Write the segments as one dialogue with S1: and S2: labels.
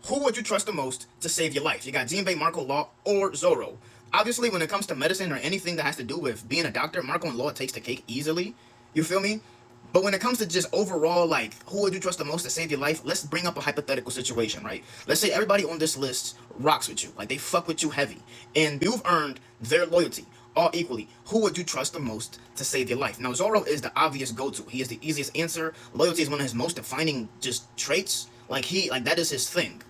S1: Who would you trust the most to save your life? You got Jinbei, Marco Law, or Zoro. Obviously, when it comes to medicine or anything that has to do with being a doctor, Marco and Law takes the cake easily. You feel me? But when it comes to just overall, like, who would you trust the most to save your life? Let's bring up a hypothetical situation, right? Let's say everybody on this list rocks with you. Like, they fuck with you heavy. And you've earned their loyalty all equally. Who would you trust the most to save your life? Now, Zoro is the obvious go-to. He is the easiest answer. Loyalty is one of his most defining just traits. Like, that is his thing.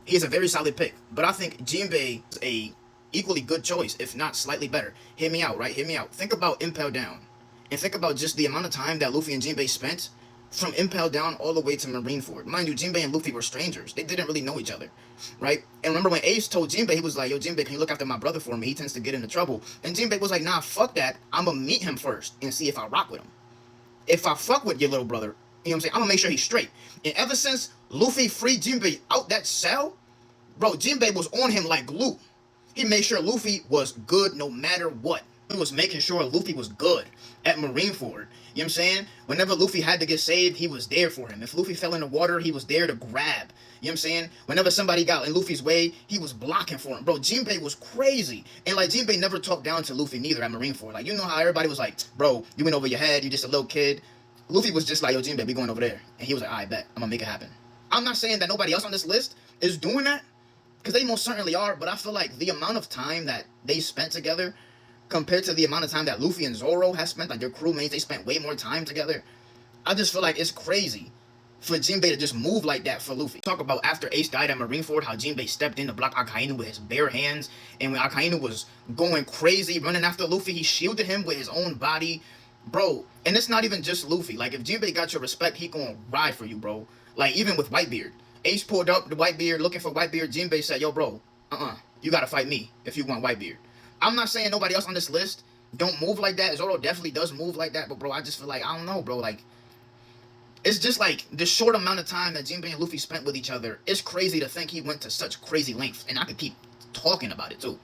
S1: He is a very solid pick. But I think Jinbei is a equally good choice, if not slightly better. Hear me out, right? Hear me out. Think about Impel Down. And think about just the amount of time that Luffy and Jinbei spent from Impel Down all the way to Marineford. Mind you, Jinbei and Luffy were strangers. They didn't really know each other, right? And remember when Ace told Jinbei, he was like, yo, Jinbei, can you look after my brother for me? He tends to get into trouble. And Jinbei was like, nah, fuck that. I'm going to meet him first and see if I rock with him. If I fuck with your little brother, you know what I'm saying? I'm going to make sure he's straight. And ever since Luffy freed Jinbei out that cell, bro, Jinbei was on him like glue. He made sure Luffy was good no matter what. He was making sure Luffy was good at Marineford. You know what I'm saying? Whenever Luffy had to get saved, he was there for him. If Luffy fell in the water, he was there to grab. You know what I'm saying? Whenever somebody got in Luffy's way, he was blocking for him. Bro, Jinbei was crazy. And, like, Jinbei never talked down to Luffy neither at Marineford. Like, you know how everybody was like, bro, you went over your head, you just a little kid. Luffy was just like, yo, Jinbei, we going over there. And he was like, I bet. I'm going to make it happen. I'm not saying that nobody else on this list is doing that, because they most certainly are, but I feel like the amount of time that they spent together compared to the amount of time that Luffy and Zoro have spent, like their crewmates, they spent way more time together. I just feel like it's crazy for Jinbei to just move like that for Luffy. Talk about after Ace died at Marineford, how Jinbei stepped in to block Akainu with his bare hands, and when Akainu was going crazy, running after Luffy, he shielded him with his own body. Bro, and it's not even just Luffy. Like, if Jinbei got your respect, he gonna ride for you, bro. Like, even with Whitebeard. Ace pulled up the Whitebeard looking for Whitebeard. Jinbei said, yo, bro, you gotta fight me if you want Whitebeard. I'm not saying nobody else on this list don't move like that. Zoro definitely does move like that. But, bro, I just feel like, I don't know, bro. Like, it's just like the short amount of time that Jinbei and Luffy spent with each other. It's crazy to think he went to such crazy lengths. And I could keep talking about it, too.